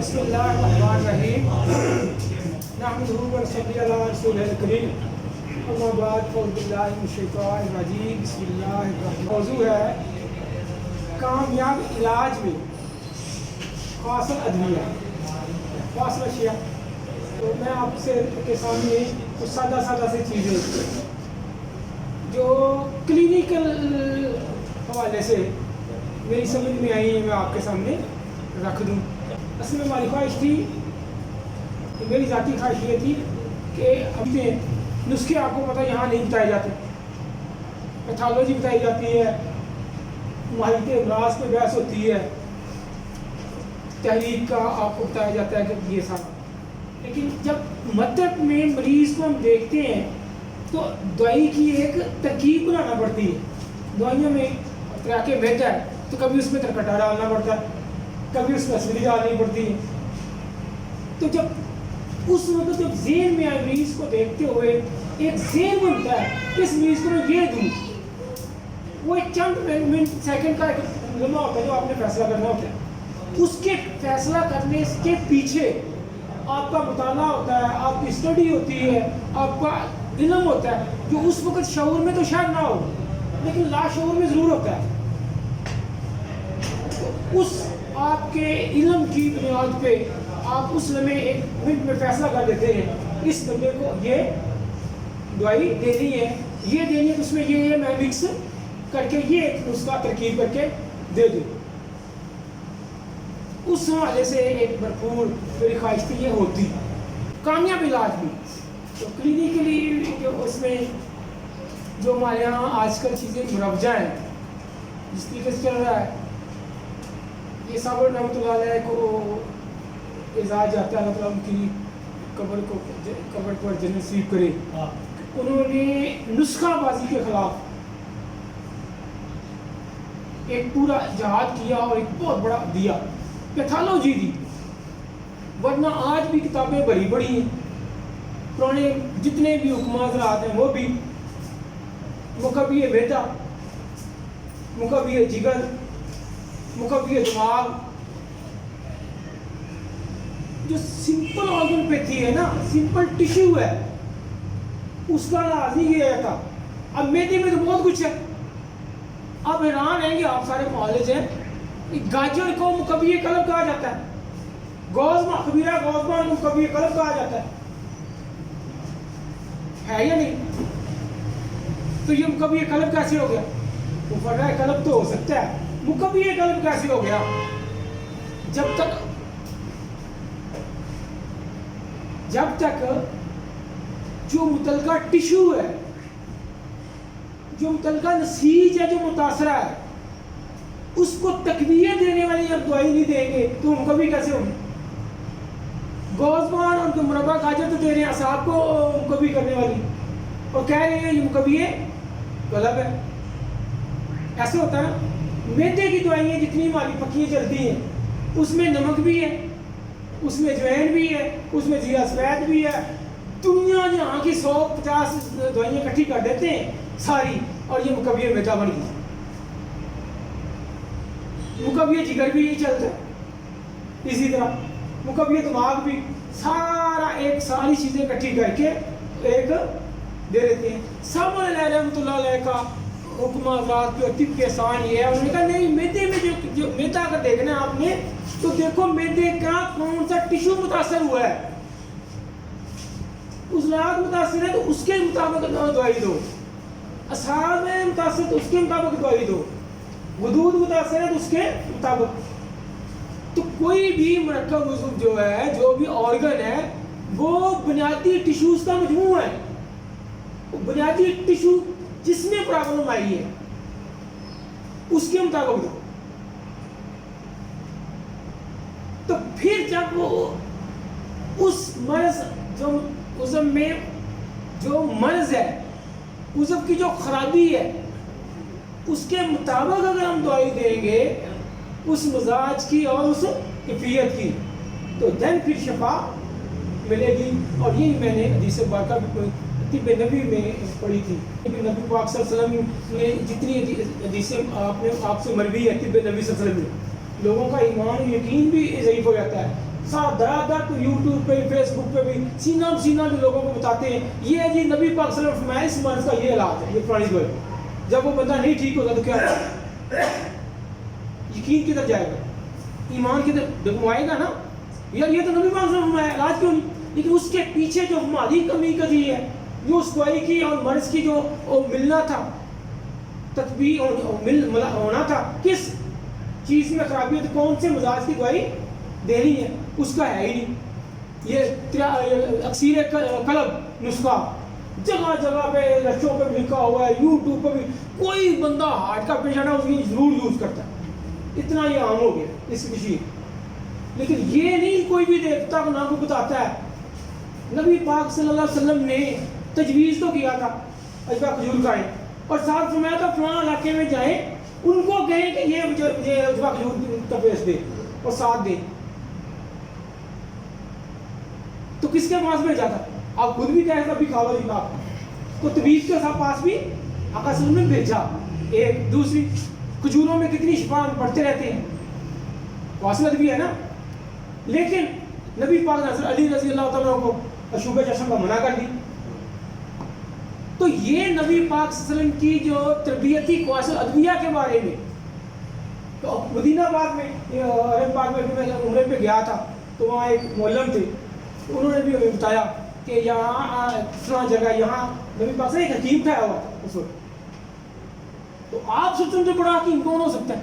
بسم اللہ الرحمن الرحیم نحمدہ و نصلی علی رسولہ الکریم اما بعد فاعوذ باللہ من الشیطان الرجیم بسم اللہ الرحمن الرحیم۔ موضوع ہے کامیاب علاج میں فاصل ادویہ، فاصل اشیاء۔ تو میں آپ سے کے سامنے کچھ سادہ سے چیزیں جو کلینیکل حوالے سے میری سمجھ میں آئی ہیں میں آپ کے سامنے رکھ دوں۔ اصل میں ہماری خواہش تھی، میری ذاتی خواہش یہ تھی کہ اپنے نسخے آپ کو پتہ یہاں نہیں بتائے جاتے، پیتھالوجی بتائی جاتی ہے، محیط امراض پہ بحث ہوتی ہے، تحریک کا آپ کو بتایا جاتا ہے کہ یہ سارا، لیکن جب مطلب میں مریض کو ہم دیکھتے ہیں تو دوائی کی ایک ترکیب بنانا پڑتی ہے۔ دوائیوں میں طرح کے میدا ہے تو کبھی اس میں ترکٹا ڈالنا پڑتا ہے، کبھی اس میں اسوری ڈالنی پڑتی ہے۔ تو جب اس وقت جب ذہن میں مریض کو دیکھتے ہوئے ایک ذہن بنتا ہے کہ اس مریض کو میں یہ دوں، وہ ایک چند منٹ سیکنڈ کا ایک لمحہ ہوتا ہے جو آپ نے فیصلہ کرنا ہوتا ہے۔ اس کے فیصلہ کرنے کے پیچھے آپ کا مطالعہ ہوتا ہے، آپ کی اسٹڈی ہوتی ہے، آپ کا علم ہوتا ہے جو اس وقت شعور میں تو شاید نہ ہو لیکن لاشعور میں ضرور ہوتا ہے۔ اس آپ کے علم کی بنیاد پہ آپ اس لمحے ایک منٹ میں فیصلہ کر دیتے ہیں اس بندے کو یہ دوائی دینی ہے، یہ دینی ہے، اس میں یہ میں مکس کر کے یہ نسخہ ترکیب کر کے دے دوں۔ اس حوالے سے ایک بھرپور میری خواہش تھی یہ ہوتی کامیاب علاج بھی۔ تو کلینیکلی جو اس میں جو ہمارے یہاں آج کل چیزیں مروجہ ہیں جس طریقے سے چل رہا ہے، یہ صاحب رحمۃ اللہ علیہ کو اعزاز جاتا ہے، اللہ تعالیٰ ان کی قبر پر جنت نصیب کرے۔ انہوں نے نسخہ بازی کے خلاف ایک پورا جہاد کیا اور ایک بہت بڑا دیا پیتھالوجی دی، ورنہ آج بھی کتابیں بھری پڑی ہیں، پرانے جتنے بھی حکمہ حضرات ہیں وہ بھی مکبی میدا، مکبی جگر، مکبی دماغ، جو سمپل آرگن پیتھی ہے نا، سمپل ٹیشو ہے، اس کا علاج ہی یہ تھا۔ اب میدے میں تو بہت کچھ ہے، آپ حیران ہیں کہ آپ سارے معالج ہیں، گاجر کو مکبی قلب کہا جاتا ہے، گوزما خبیرہ گوزما کو مکبی قلب کہا جاتا ہے یا نہیں؟ تو یہ مکبی قلب کیسے ہو گیا؟ وہ فرع قلب تو ہو سکتا ہے، مکبی قلب کیسے ہو گیا؟ جب تک جو متعلقہ ٹیشو ہے، جو متعلقہ نسیج ہے جو متاثرہ ہے، اس کو تقویت دینے والی جب دوائی نہیں دیں گے تو مکبی کیسے ہوگی؟ گوزمان اور جو مربع گاجر تو دے رہے ہیں اعصاب کو مکبی کرنے والی، اور کہہ رہے ہیں یہ مکبی قلب ہے۔ ایسے ہوتا ہے نا، میدے کی دوائیاں جتنی ہماری پکیاں چلتی ہیں اس میں نمک بھی ہے، اس میں اجوائن بھی ہے، اس میں زیرہ سفید بھی ہے، دنیا جہاں کی 150 دوائیاں اکٹھی کر دیتے ہیں ساری، اور یہ مکبی میدا بن گئی۔ مکبی جگر بھی یہی چلتا ہے، اسی طرح مکبی دماغ بھی، سارا ایک ساری چیزیں اکٹھی کر کے ایک دے دیتے ہیں۔ صاحب علیہ رحمۃ اللہ علیہ کا حکمہ ذات جو طب کے احسان یہ ہے، انہوں نے کہا نہیں، میدے میں جو میدا کا دیکھنا ہے آپ نے تو دیکھو میدے کا کون سا ٹیشو متاثر ہوا ہے، اس رات متاثر ہے تو اس کے مطابق دوائی دو، اعصاب میں متاثر تو اس کے مطابق دوائی دو، غدود متاثر ہے تو اس کے مطابق۔ تو کوئی بھی مرکب عضو جو ہے، جو بھی آرگن ہے، وہ بنیادی ٹیشوز کا مجموعہ ہے، بنیادی ٹیشو جس میں پرابلم آئی ہے اس کے مطابق دو۔ تو پھر جب وہ اس مرض جو عضو میں جو مرض ہے، عضو کی جو خرابی ہے، اس کے مطابق اگر ہم دوائی دیں گے اس مزاج کی اور اس کیفیت کی، تو دین پھر شفا ملے گی۔ اور یہی میں نے حدیث پاکہ بھی طب نبی میں پڑھی تھی، نبی پاک صلی اللہ علیہ وسلم نے جتنی حدیثیں آپ سے مروی ہے طب نبی صلی اللہ علیہ وسلم میں، لوگوں کا ایمان یقین بھی ضعیف ہو جاتا ہے साथ धड़ाधड़ तो यूट्यूब पे फेसबुक पे भी सीना भी लोगों को बताते हैं ये जी नबी पाक सल्लल्लाहु अलैहि वसल्लम फरमाया इस मर्ज का ये इलाज है, ये पुरानी दवाई। जब वो बंदा नहीं ठीक होता तो क्या होगा? यकीन किधर जाएगा, ईमान किधर डगमगाएगा ना यार। ये तो नबी पाक सल्लल्लाहु अलैहि वसल्लम फरमाया, इलाज क्यों नहीं? लेकिन उसके पीछे जो हमारी कमी कजी है, जो उस दवाई की और मर्ज की जो मिलना था, तकबीर होना था, किस चीज़ में खराबी है, तो कौन से मिजाज की दवाई देनी है, उसका है ही नहीं। ये अक्सीर कलब नुस्खा जगह जगह पे रशों पे लिखा हुआ है, यूट्यूब पे भी कोई बंदा हार्ट का पेशेंट है उसकी ज़रूर यूज़ करता है, इतना ये आम हो गया इस मशीन। लेकिन ये नहीं कोई भी देखता ना को बताता है। नबी पाक सल्लल्लाहु अलैहि वसल्लम ने तजवीज़ तो किया था अजवा खजूर खाएं, और साथ फरमाया था फलां इलाके में जाएं, उनको कहें कि ये अजवा खजूर का पेश दे और साथ दे। तो किसके पास में जाता? आप खुद भी कहे भी खाओ जी आप, तो तबीज के साथ पास भी आका सल्लल्लाहु अलैहि वसल्लम ने भेजा। एक दूसरी खजूरों में कितनी शिफा पढ़ते रहते हैं, वासलत भी है ना। लेकिन नबी पाक ने अली रज़ी अल्लाह तआला को अशूब चश्म का मना कर दी। तो ये नबी पाक सल्लल्लाहु अलैहि वसल्लम की जो तरबियती ख्वाहिश अदविया के बारे में, तो मदीनाबाद में अरब पाक में मैं उम्रे पे गया था, तो वहाँ एक मौलम थे, तो उन्होंने भी हमें बताया कि यहाँ फलां जगह यहाँ नबी पाक से एक हकीम ठहरा हुआ था उस वक्त। तो आप सबसे जो बड़ा हकीम कौन हो सकता है?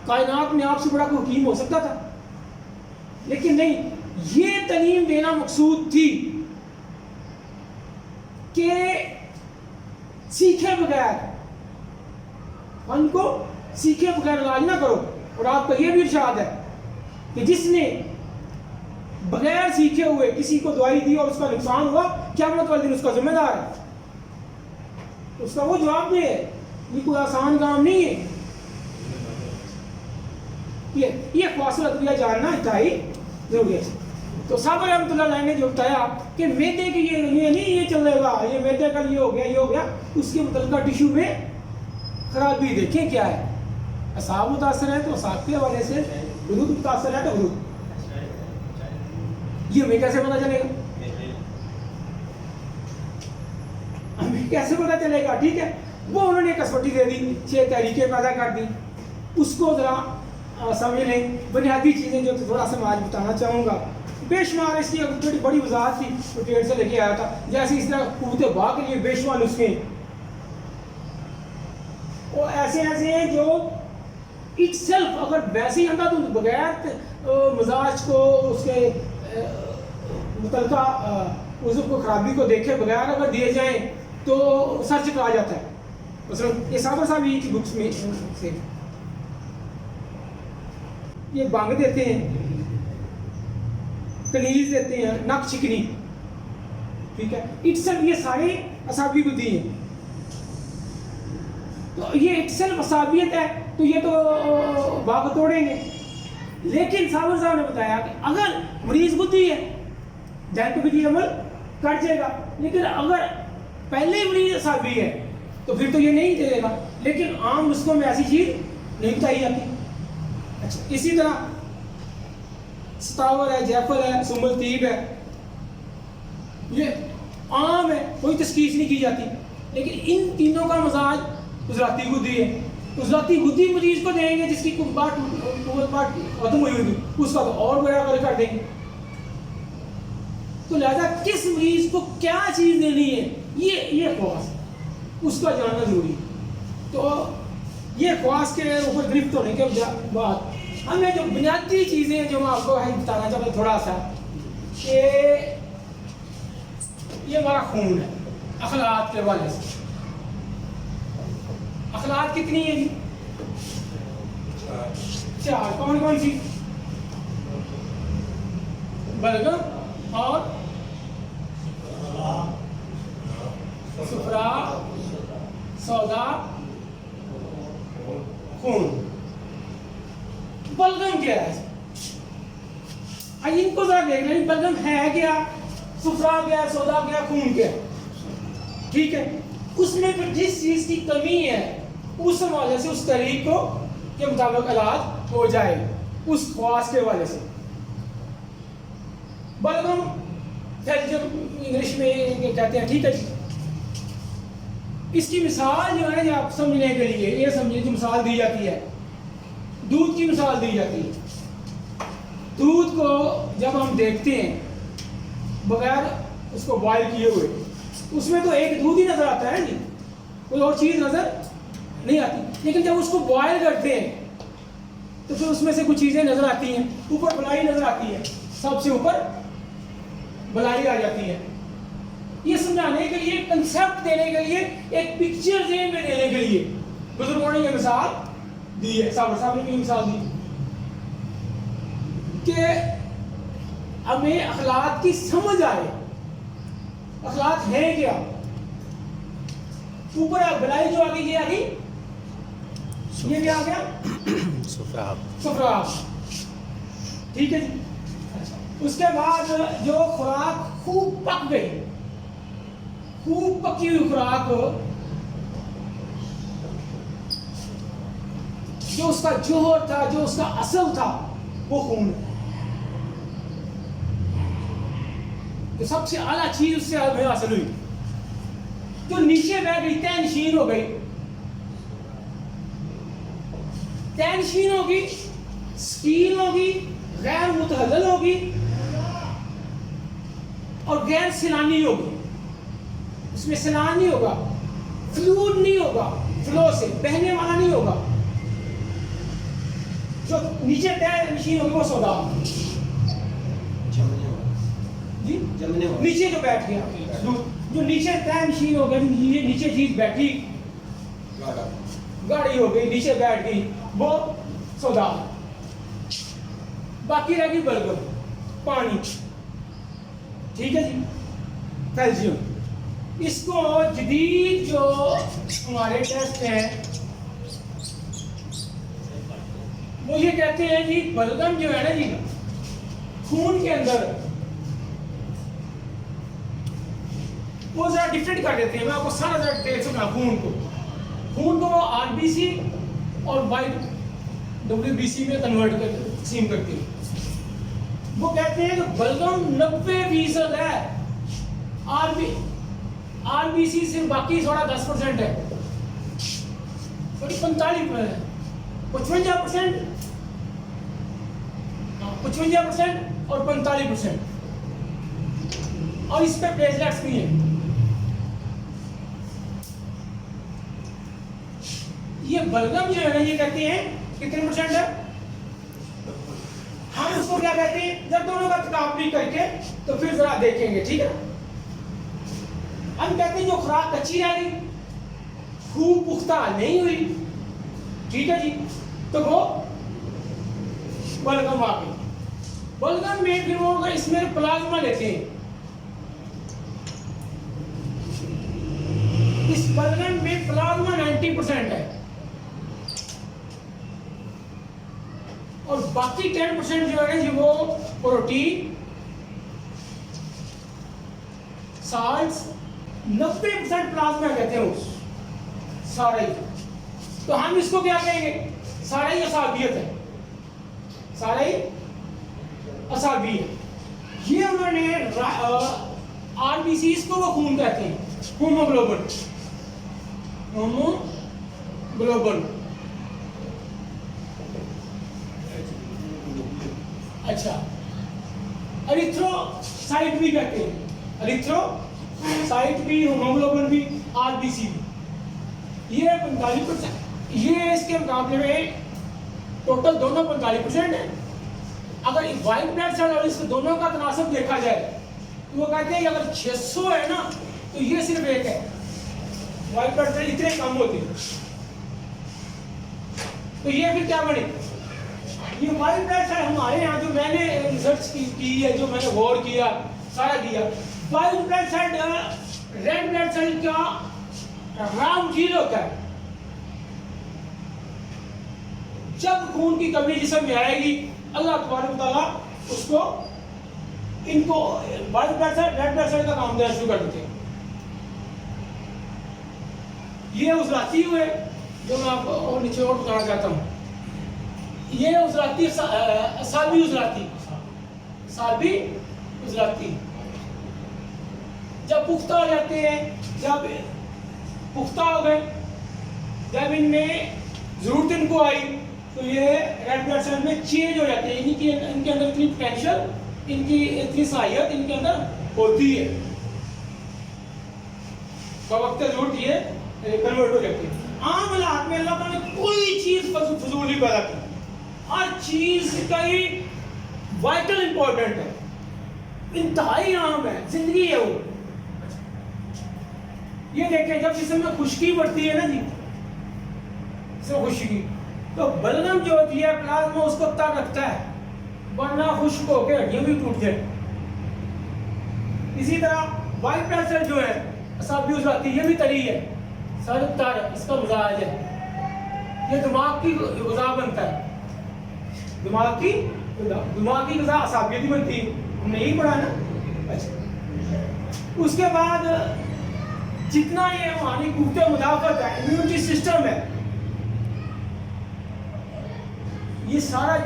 कायनात में आपसे बड़ा कोई हकीम हो सकता था? लेकिन नहीं, ये तालीम देना मकसूद थी कि सीखे बगैर उनको सीखे बगैर इलाज ना करो। और आपका ये भी इरशाद है कि जिसने बगैर सीखे हुए किसी को दवाई दी और उसका नुकसान हुआ, क़यामत वाले दिन उसका जिम्मेदार है, उसका वो जवाब दे। ये कोई आसान काम नहीं है। ये ख्वासिल अदविया जानना इंतहाई जरूरी है। तो साहब रहमतुल्लाह अलैह ने जो बताया कि मैदे के ये नहीं ये चलेगा, ये मैदे का ये हो गया, उसके मुतल्लिका टिश्यू में खराबी देखें क्या है। असाब मुतासर है तो असाब के हवाले से, हुदूद मुतासर है तो हुदूद, ये हमें कैसे पता चलेगा? हमें कैसे पता चलेगा? ठीक है, वो उन्होंने कसौटी दे दी, 6 तहरीकें पैदा कर दी, उसको ज़रा समझ लें। बुनियादी चीज़ें जो थोड़ा सा मैं आज बताना चाहूँगा, बेशुमार इसकी थोड़ी बड़ी वजाहत थी तो पेड़ से लेके आया था। जैसे इस तरह कुव्वत बा के लिए बेशुमार नुस्खे और ऐसे हैं जो इट सेल्फ अगर वैसे ही अंधाधुंध बगैर मजाज को उसके मुतल्लिका उसको खराबी को देखे बगैर अगर दिए जाएं तो सर चकरा जाता है। मतलब ये साबर साहब की बुक्स में से ये बांग देते हैं, कनीज देते हैं, नक चिकनी, ठीक है, इटसेल्फ ये सारे असाबी बुद्धि हैं। तो ये इटसेल्फ असाबियत है, तो ये तो बाग तोड़ेंगे। लेकिन साबर साहब ने बताया कि अगर मरीज बुद्धि है जहन पे भी अमल कर जाएगा, लेकिन अगर पहले ही मरीज असाबी है तो फिर तो ये नहीं देगा। लेकिन आम नुस्खों में ऐसी चीज नहीं बताई जाती। अच्छा, इसी तरह सतावर है, जैफल है, सुम्बल तीब है, ये आम है, कोई तशखीस नहीं की जाती। लेकिन इन तीनों का मजाज गुजराती गुद्दी है। गुजराती गुद्दी मरीज को देंगे जिसकी कुव्वत खत्म हुई होगी, उसका तो और बड़ा कर देंगे। तो लिहाजा किस मरीज को क्या चीज देनी है, ये ख्वास उसका जानना जरूरी है। तो ये ख्वास के ऊपर गिरफ्त होने के बाद हमें जो बुनियादी चीज़ें जो मैं आपको बताना चाहता हूँ थोड़ा सा, कि ये हमारा खून है अखलाक के हवाले से। अखलाक कितनी है जी? 4। कौन कौन सी? बलगम और सुफरा, सौदा, खून। बलगम क्या है? इनको जरा देख लें, बलगम है क्या, सुफरा क्या, सौदा क्या, खून क्या, ठीक है। उसमें फिर जिस चीज की कमी है उस हवाले से उस तरीक को के मुताबिक इलाज हो जाए, उस ख्वास के हवाले से। बलगम सेल्जियम इंग्लिश में कहते हैं, ठीक है जी। इसकी मिसाल जो है ना आप समझने के लिए ये समझिए कि मिसाल दी जाती है, दूध की मिसाल दी जाती है। दूध को जब हम देखते हैं बगैर उसको बॉयल किए हुए, उसमें तो एक दूध ही नजर आता है जी, कोई और चीज नजर नहीं आती। लेकिन जब उसको बॉयल करते हैं तो फिर उसमें से कुछ चीजें नजर आती हैं, ऊपर बलाई नजर आती है, सबसे ऊपर बलाई आ जाती है। ये समझाने के लिए, कंसेप्ट देने के लिए, एक पिक्चर जेन में देने के लिए बुजुर्गों ने ये मिसाल दी है। साहब ने मिसाल दी कि हमें अखलाक की समझ आए, अखलाक है क्या। ऊपर बलाई जो आ गई, ये आ गई, ये क्या आ गया, सुफराब, ठीक है जी। उसके बाद जो खुराक खूब पक गई, खूब पकी हुई खुराक, जो उसका जोहर था, जो उसका असल था, वो खून है। तो सबसे आला चीज उससे हमें हासिल हुई, जो नीचे बह गई, तैनशीन हो गई, तैनशीन होगी, स्टील होगी, गैर मुतहल्लल होगी और गैर सिलानी होगी। उसमें सिलान नहीं होगा, फ्लूइड नहीं होगा, फ्लो से बहने वाला नहीं होगा। जो नीचे तैनशीन होगी वो सौदा जी, नीचे जो बैठ गया, जो नीचे तैनशीन हो गया, नीचे चीज बैठी, गाड़ी हो गई, नीचे बैठ गई, वो सौदा। बाकी रह गई बलगम, पानी, ठीक है जी, सेल्जियम। इसको जदीद जो हमारे टेस्ट हैं वो ये कहते हैं जी, बलगम जो है ना जी, खून के अंदर वो जरा डिफरेंट कर देते हैं। मैं आपको सारा जरा डिटेल से खून को वो आरबीसी और वाइट डब्ल्यूबीसी में कन्वर्ट कर तकसीम करती है। वो कहते हैं कि बलगम 90% है, आरबीसी से बाकी थोड़ा 10% है, थोड़ी 55% 55% और 45%, और इस पे प्लेटलेट्स भी हैं। ये बलगम जो है ना, ये कहते हैं कितने परसेंट है, हम उसको क्या कहते हैं, जब दोनों का तकाबली करके तो फिर जरा देखेंगे, ठीक है। हम कहते हैं जो खुराक कच्ची रह गई, खूब पुख्ता नहीं हुई, ठीक है जी, तो वो बलगम आ गई। बलगम में फिर वो इसमें प्लाज्मा लेते हैं। इस बलगम में प्लाज्मा 90% है और बाकी 10% जो है जी वो प्रोटीन, साल्ट्स, 90% प्लाज्मा कहते हैं उस सारा ही। तो हम इसको क्या कहेंगे, सारा ही असाबियत है, सारा ही असाबियत। ये उन्होंने आरबीसी को वो खून कहते हैं, हीमोग्लोबिन, हीमोग्लोबिन। अच्छा, एरिथ्रोसाइट भी कहते हैं, एरिथ्रोसाइट भी, हीमोग्लोबिन भी, आरबीसी भी। ये 45%, ये इसके मुकाबले में टोटल दोनों 45% है। अगर व्हाइट ब्लड सेल और इसके दोनों का तनासब देखा जाए तो वो कहते हैं कि अगर 600 है ना तो ये सिर्फ एक है, व्हाइट ब्लड सेल इतने कम होते हैं। तो ये फिर क्या बने, ये व्हाइट ब्लड सेल हमारे यहाँ जो मैंने रिसर्च की है, जो मैंने गौर किया, सारा किया, white blood cell red blood cell का राम झील होता है। जब खून की कमी जिसम में आएगी, अल्लाह तबारक तआला उसको, इनको white blood cell red blood cell का काम देना शुरू कर देते हैं। ये उजराती हुए जो मैं आपको और नीचे और बताना चाहता हूँ। ये उजराती सालबी उजराती, सालबी उजलाती। जब पुख्ता हो जाते हैं, जब पुख्ता हो गए, जब इनमें ज़रूरत इनको आई तो ये रेड ब्लड सेल में चेंज हो जाते हैं, इनके अंदर इतनी पोटेंशियल, इनकी इतनी सलाहियत इनके अंदर होती है, वक्त जरूरत ये कन्वर्ट हो जाती है। आम हालात में अल्लाह ताला ने कोई चीज़ फजूल नहीं पैदा की, हर चीज़ का ही वाइटल इंपॉर्टेंट है, इंतहाई आम है, जिंदगी है वो। ये देखें, जब जिसम में खुश्की बढ़ती है ना जी, इसमें खुश्की, तो बलगम जो होती है प्लाज्मा उसको तक रखता है, वरना खुश्क होकर हड्डियां भी टूट जाए। इसी तरह वाइट ब्लड सेल जो है असाबी उजलाती, ये भी तरी है, सर इसका मिजाज है, ये दिमाग की ग़िज़ा बनता है, दिमाग की ग़िज़ा असाबियत ही बनती है, हमने यही पढ़ा ना। अच्छा, उसके बाद जितना ये हमारी कुव्वत मुदाफ़त है, इम्यूनिटी सिस्टम है, ये सारा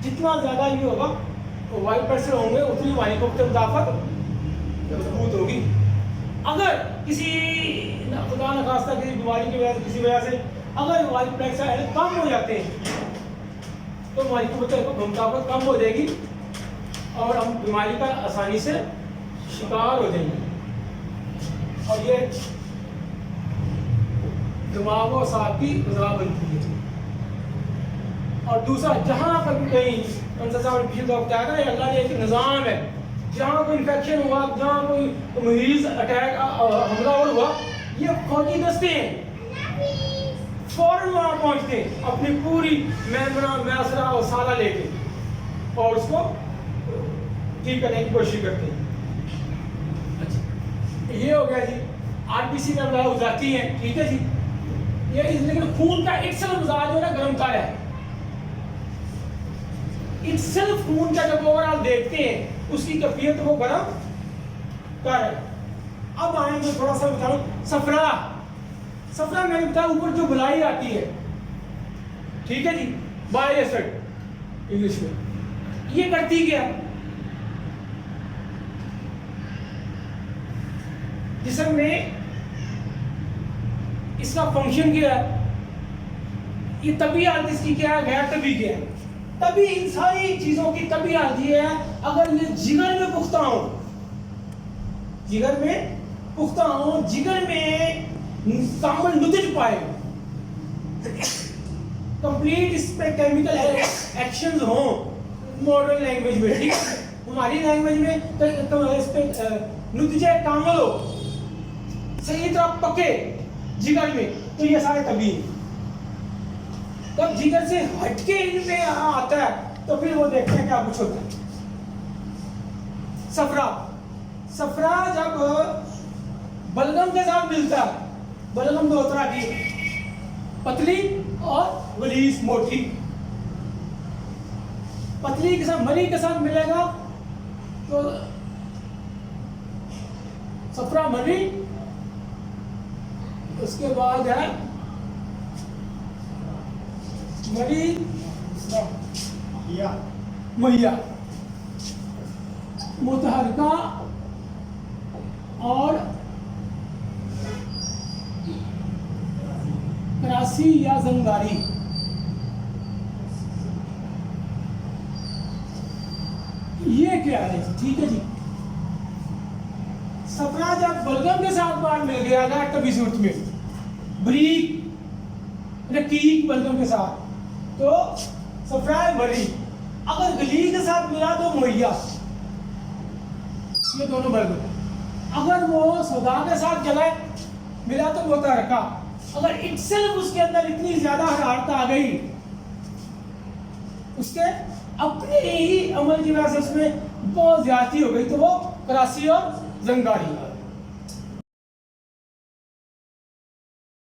जितना ज़्यादा ये होगा तो वाइट ब्लड सेल होंगे उतनी हमारी कुव्वत मुदाफ़त मजबूत होगी। अगर किसी खुदा न खास्ता किसी बीमारी की वजह से, किसी वजह से अगर वाइट ब्लड सेल कम हो जाते हैं तो हमारी कुव्वत मुदाफ़त कम हो जाएगी और हम बीमारी का आसानी से शिकार हो जाएंगे। और ये दिमाग और सांप की ग़िज़ा बनती है। और दूसरा, जहाँ पर भी कहीं पिछले दौर बताया था, अल्लाह ने एक निज़ाम है, जहाँ कोई इन्फेक्शन हुआ, जहाँ कोई मरीज अटैक हमलावर हुआ, ये फौजी दस्ते हैं, फौरन वहाँ पहुँचते हैं अपनी पूरी मैसरा और साला लेके और उसको ठीक करने की कोशिश करते हैं। अच्छा, ये हो गया जी, आरबीसी में हो जाती हैं, ठीक है जी। ये लेकिन खून का इटसेल्फ मिजाज जो है ना गर्म का है, इटसेल्फ खून का जब ओवरऑल देखते हैं उसकी कैफियत वो गर्म का है। अब आएंगे थोड़ा सा बताऊं, सफरा, सफरा मैंने बताया ऊपर जो बुलाई आती है, ठीक है जी, बाय एसिड इंग्लिश में, ये करती क्या, जिस्म में इसका फंक्शन क्या है, ये तभी हालत इसकी क्या है, गैर तभी क्या है। तभी इन सारी चीजों की तभी हालत ये है, अगर ये जिगर में पुख्ता हो, जिगर में पुख्ता हो, जिगर में कामल नुतिज पाए, कंप्लीट इस पे केमिकल एक्शंस हो, मॉडर्न लैंग्वेज में, ठीक है, हमारी लैंग्वेज में तो इस पे नुतिजे कामल हो, सही तरह पके जिगर में, तो ये सारे तभी। तब जिगर से हटके इनमें आता है तो फिर वो देखते हैं क्या कुछ होता है। सफरा, सफरा जब बलगम के साथ मिलता है, बलगम दो तरह की, पतली और वलीस मोटी, पतली के साथ मरी के साथ मिलेगा तो सफरा मरी, उसके बाद है मरी मैया, मुतहरका और करासी या जंगारी। ये क्या है, ठीक है जी। सफरा जब बलगम के साथ बार मिल गया था कभी सूरत में, बरीक रकीक बलगम के साथ, तो सफरा मरी, अगर गली के साथ मिला तो मुहैया, ये दोनों बलगम। अगर वो सौदा के साथ चला मिला तो मुतहरका, अगर इटसेल्फ उसके अंदर इतनी ज्यादा हरारत आ गई, उसके अपने ही अमल की वजह से उसमें बहुत ज्यादती हो गई, तो वो करासी और जंगारी।